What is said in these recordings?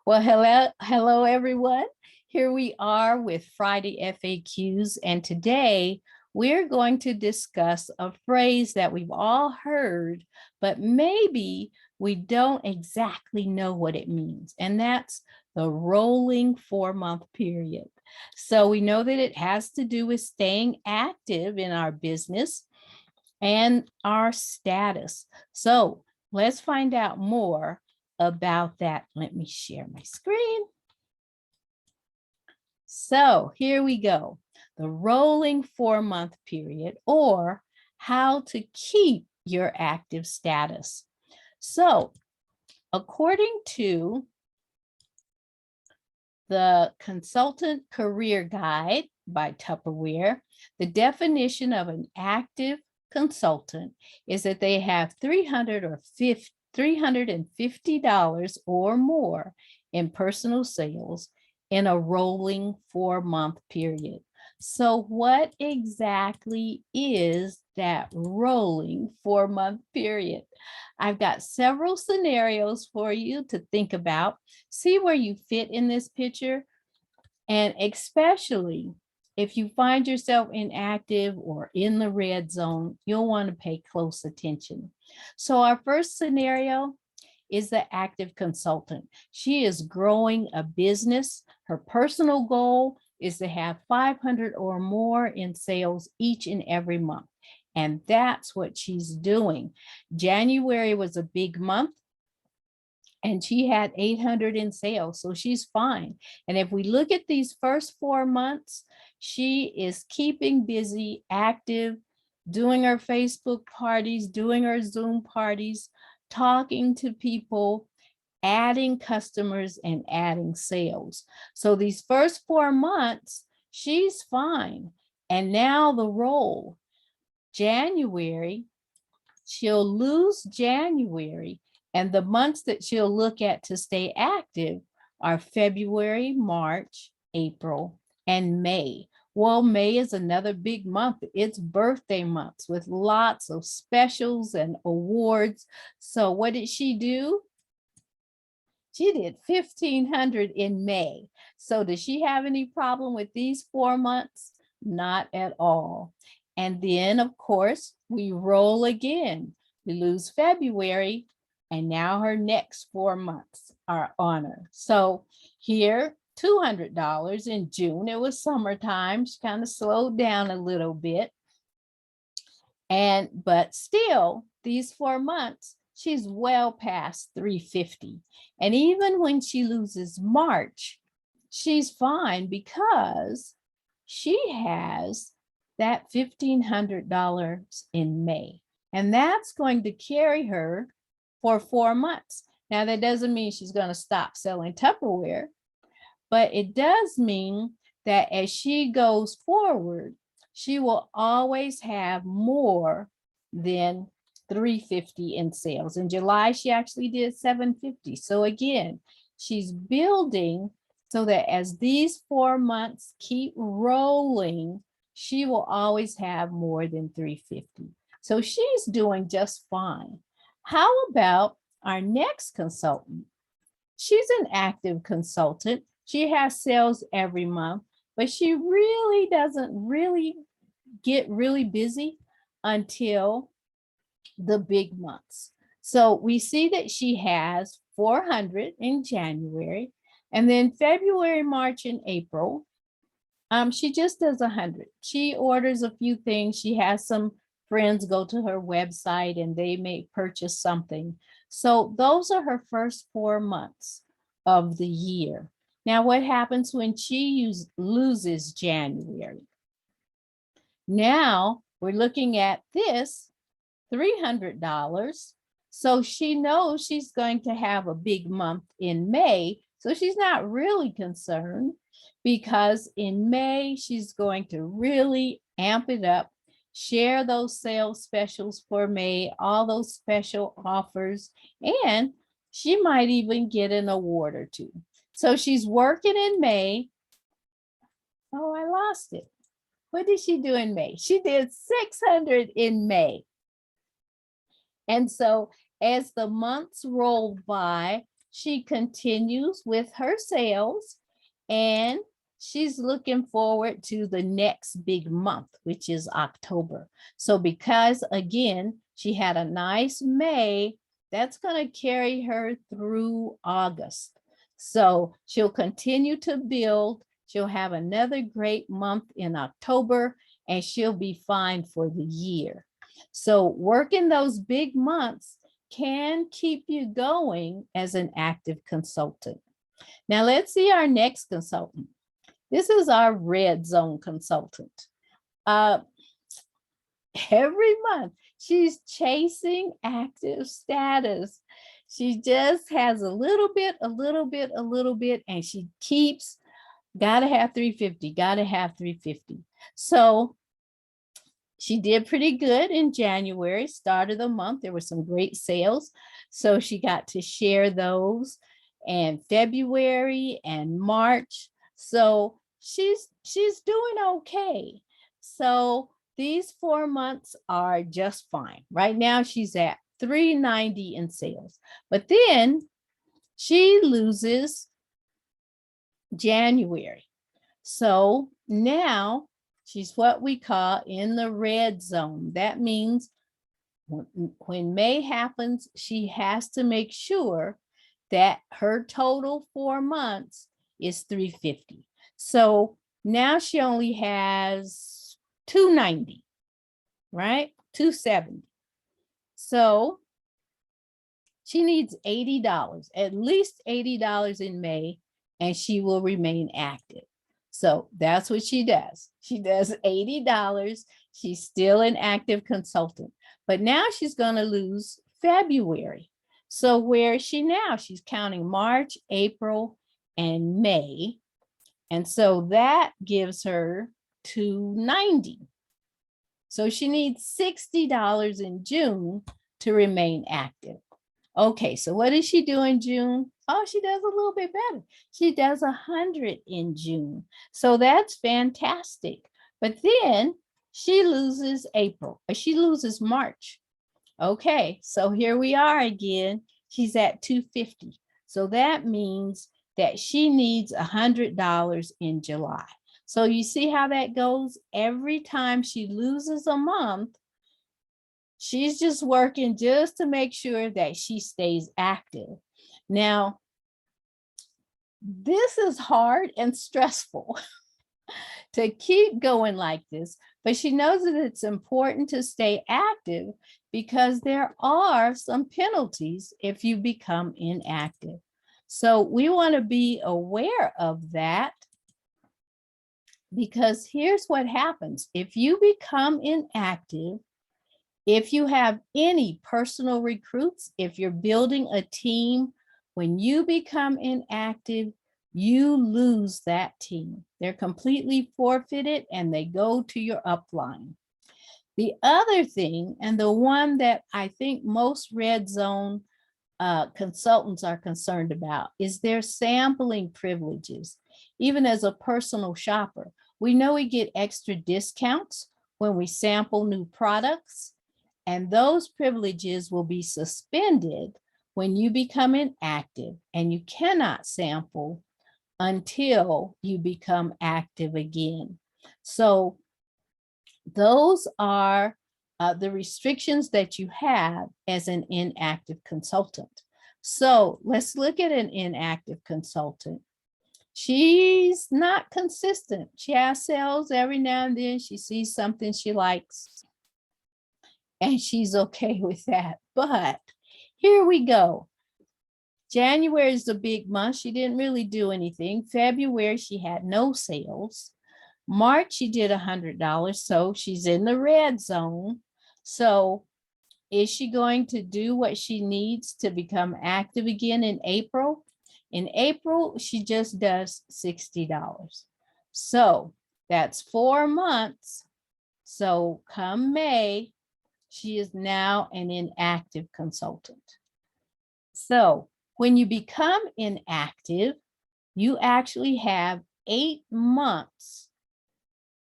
Well, hello everyone. Here we are with Friday FAQs, and today we're going to discuss a phrase that we've all heard, but maybe we don't exactly know what it means, and that's the rolling 4-month period. So we know that it has to do with staying active in our business and our status. So let's find out more about that. Let me share my screen. So here we go. The rolling 4-month period, or how to keep your active status. So according to the Consultant Career Guide by Tupperware, the definition of an active consultant is that they have $350 or more in personal sales in a rolling 4-month period. So what exactly is that rolling 4-month period? I've got several scenarios for you to think about. See where you fit in this picture. And especially if you find yourself inactive or in the red zone, you'll want to pay close attention. So our first scenario is the active consultant. She is growing a business. Her personal goal is to have 500 or more in sales each and every month. And that's what she's doing. January was a big month, and she had 800 in sales, so she's fine. And if we look at these first 4 months, she is keeping busy, active, doing her Facebook parties, doing her Zoom parties, talking to people, adding customers, and adding sales. So these first 4 months, she's fine. And now the roll. January, she'll lose January, and the months that she'll look at to stay active are February, March, April, and May. Well, May is another big month. It's birthday months with lots of specials and awards. So what did she do? She did 1,500 in May. So does she have any problem with these 4 months? Not at all. And then, of course, we roll again. We lose February, and now her next 4 months are on her. So here, $200 in June. It was summertime. She kind of slowed down a little bit. But still, these 4 months, she's well past 350. And even when she loses March, she's fine because she has that $1,500 in May. And that's going to carry her for 4 months. Now, that doesn't mean she's going to stop selling Tupperware, but it does mean that as she goes forward, she will always have more than 350 in sales. In July, she actually did 750. So again, she's building so that as these 4 months keep rolling, she will always have more than 350. So she's doing just fine. How about our next consultant? She's an active consultant. She has sales every month, but she really doesn't get really busy until the big months. So we see that she has 400 in January, and then February, March, and April, she just does 100. She orders a few things. She has some friends go to her website and they may purchase something. So those are her first 4 months of the year. Now, what happens when she loses January? Now we're looking at this $300. So she knows she's going to have a big month in May. So she's not really concerned because in May, she's going to really amp it up, share those sales specials for May, all those special offers, and she might even get an award or two. So she's working in May. Oh, I lost it. What did she do in May? She did 600 in May. And so as the months rolled by, she continues with her sales, and she's looking forward to the next big month, which is October. So because again, she had a nice May, that's going to carry her through August. So she'll continue to build. She'll have another great month in October, and she'll be fine for the year. So working those big months can keep you going as an active consultant. Now let's see our next consultant. This is our red zone consultant. Every month she's chasing active status. She just has a little bit, and she keeps, gotta have 350, gotta have 350. So she did pretty good in January, start of the month. There were some great sales. So she got to share those, and February and March. So she's doing okay. So these 4 months are just fine. Right now she's at 390 in sales. But then she loses January. So now she's what we call in the red zone. That means when May happens, she has to make sure that her total 4 months is 350. So now she only has 290, right? 270. So she needs $80, at least $80 in May, and she will remain active. So that's what she does. She does $80. She's still an active consultant, but now she's going to lose February. So where is she now? She's counting March, April, and May. And so that gives her $290. So she needs $60 in June to remain active. Okay, so what does she do in June? Oh, she does a little bit better. She does 100 in June. So that's fantastic. But then she loses April, or she loses March. Okay, so here we are again. She's at 250. So that means that she needs $100 in July. So you see how that goes? Every time she loses a month, she's just working just to make sure that she stays active. Now, this is hard and stressful to keep going like this, but she knows that it's important to stay active because there are some penalties if you become inactive. So we want to be aware of that, because here's what happens. If you become inactive, if you have any personal recruits, if you're building a team, when you become inactive, you lose that team. They're completely forfeited and they go to your upline. The other thing, and the one that I think most red zone consultants are concerned about, is their sampling privileges. Even as a personal shopper, we know we get extra discounts when we sample new products, and those privileges will be suspended when you become inactive, and you cannot sample until you become active again. So those are the restrictions that you have as an inactive consultant. So let's look at an inactive consultant. She's not consistent. She has sales every now and then. She sees something she likes, and she's okay with that. But here we go. January is the big month. She didn't really do anything. February, she had no sales. March, she did $100. So she's in the red zone. So is she going to do what she needs to become active again in April? In April, she just does $60. So that's 4 months. So come May, she is now an inactive consultant. So when you become inactive, you actually have 8 months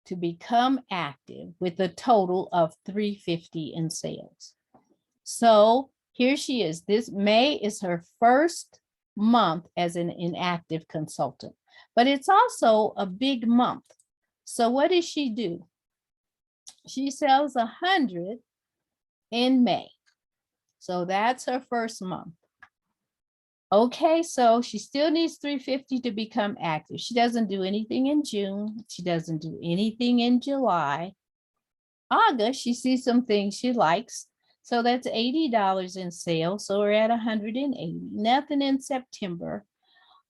to become active with a total of 350 in sales. So here she is. This May is her first month as an inactive consultant, but it's also a big month. So what does she do? She sells 100 in May. So that's her first month. Okay, so she still needs 350 to become active. She doesn't do anything in June. She doesn't do anything in July. August, she sees some things she likes. So that's $80 in sales. So we're at 180. Nothing in September.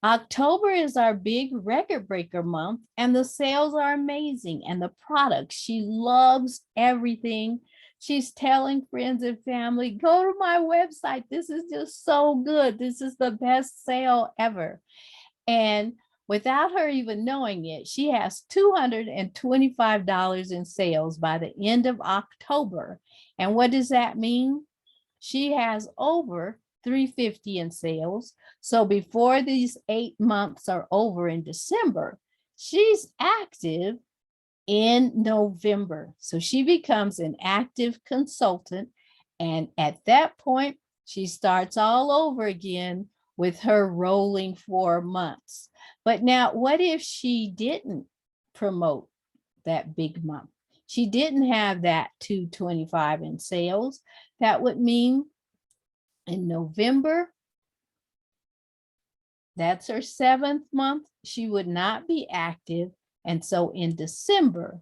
October is our big record breaker month, and the sales are amazing. And the products, she loves everything. She's telling friends and family, go to my website. This is just so good. This is the best sale ever. And without her even knowing it, she has $225 in sales by the end of October. And what does that mean? She has over 350 in sales. So before these 8 months are over in December, she's active in November. So she becomes an active consultant. And at that point, she starts all over again with her rolling 4 months. But now, what if she didn't promote that big month? She didn't have that 225 in sales. That would mean in November, that's her 7th month, she would not be active. And so in December,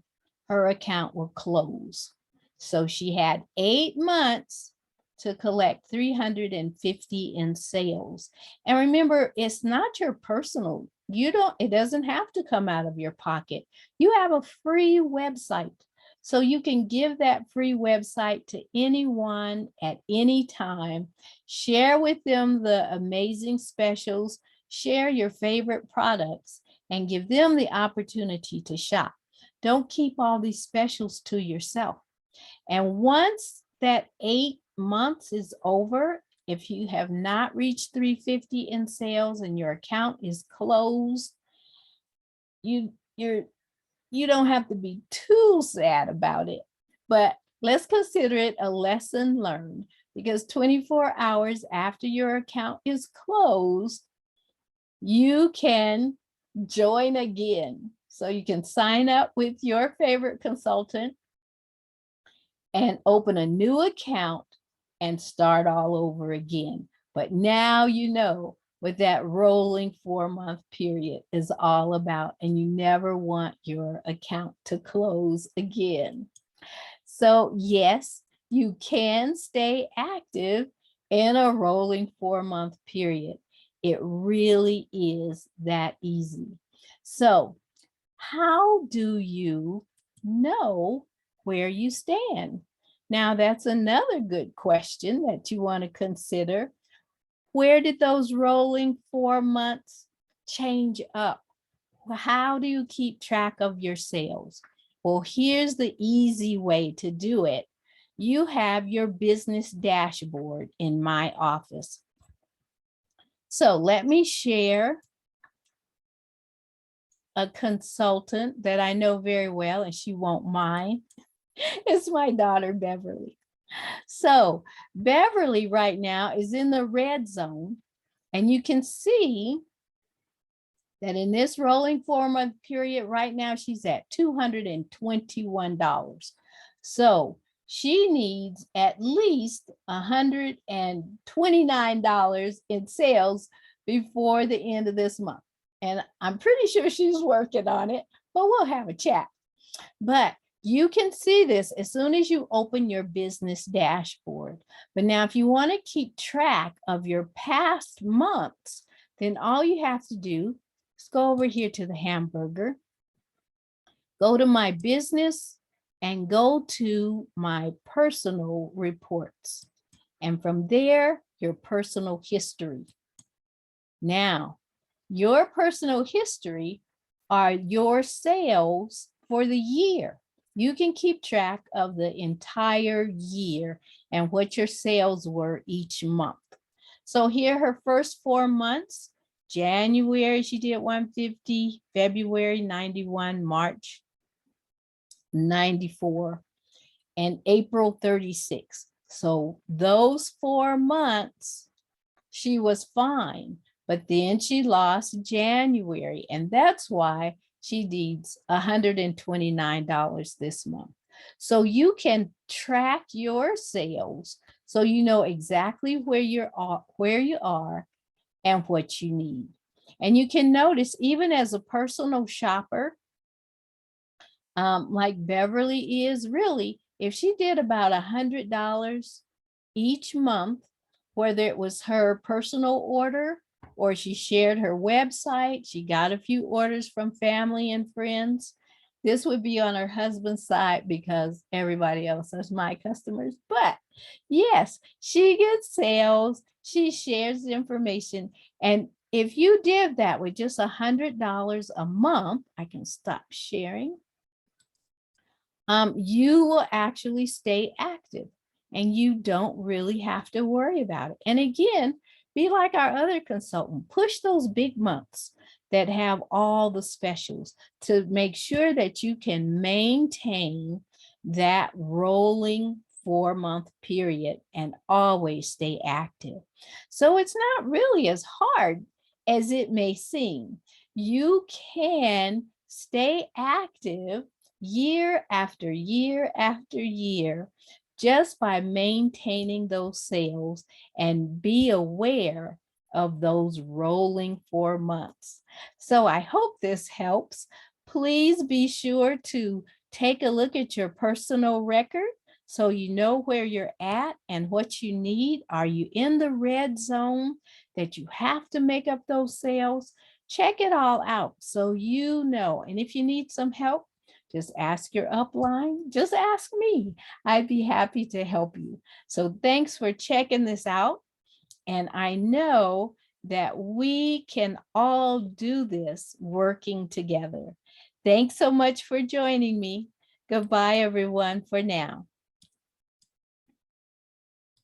her account will close. So she had 8 months to collect 350 in sales. And remember, it's not your personal. It doesn't have to come out of your pocket. You have a free website. So you can give that free website to anyone at any time. Share with them the amazing specials, share your favorite products, and give them the opportunity to shop. Don't keep all these specials to yourself. And once that 8 months is over, if you have not reached 350 in sales and your account is closed, you don't have to be too sad about it. But let's consider it a lesson learned, because 24 hours after your account is closed, you can join again. So you can sign up with your favorite consultant and open a new account and start all over again. But now you know what that rolling 4-month period is all about, and you never want your account to close again. So yes, you can stay active in a rolling 4-month period. It really is that easy. So how do you know where you stand? Now, that's another good question that you want to consider. Where did those rolling 4 months change up? How do you keep track of your sales? Well, here's the easy way to do it. You have your business dashboard in my office. So let me share a consultant that I know very well, and she won't mind. It's my daughter, Beverly. So Beverly right now is in the red zone, and you can see that in this rolling 4-month period right now, she's at $221. So she needs at least $129 in sales before the end of this month. And I'm pretty sure she's working on it, but we'll have a chat. But you can see this as soon as you open your business dashboard. But now, if you want to keep track of your past months, then all you have to do is go over here to the hamburger, go to my business, and go to my personal reports. And from there, your personal history. Now, your personal history are your sales for the year. You can keep track of the entire year and what your sales were each month. So here, her first 4 months, January, she did 150, February, 91, March, 94, and April, 36. So those 4 months, she was fine. but then she lost January, and that's why she needs $129 this month. So you can track your sales so you know exactly where you are and what you need. And you can notice, even as a personal shopper, like Beverly is, really, if she did about $100 each month, whether it was her personal order or she shared her website, she got a few orders from family and friends. This would be on her husband's side because everybody else is my customers. But yes, she gets sales, she shares the information. And if you did that with just $100 a month, I can stop sharing. You will actually stay active and you don't really have to worry about it. And again, be like our other consultant, push those big months that have all the specials to make sure that you can maintain that rolling 4-month period and always stay active. So it's not really as hard as it may seem. You can stay active year after year after year just by maintaining those sales and be aware of those rolling 4 months. So I hope this helps. Please be sure to take a look at your personal record so you know where you're at and what you need. Are you in the red zone that you have to make up those sales? Check it all out so you know. And if you need some help, just ask your upline. Just ask me. I'd be happy to help you. So thanks for checking this out. And I know that we can all do this working together. Thanks so much for joining me. Goodbye, everyone, for now.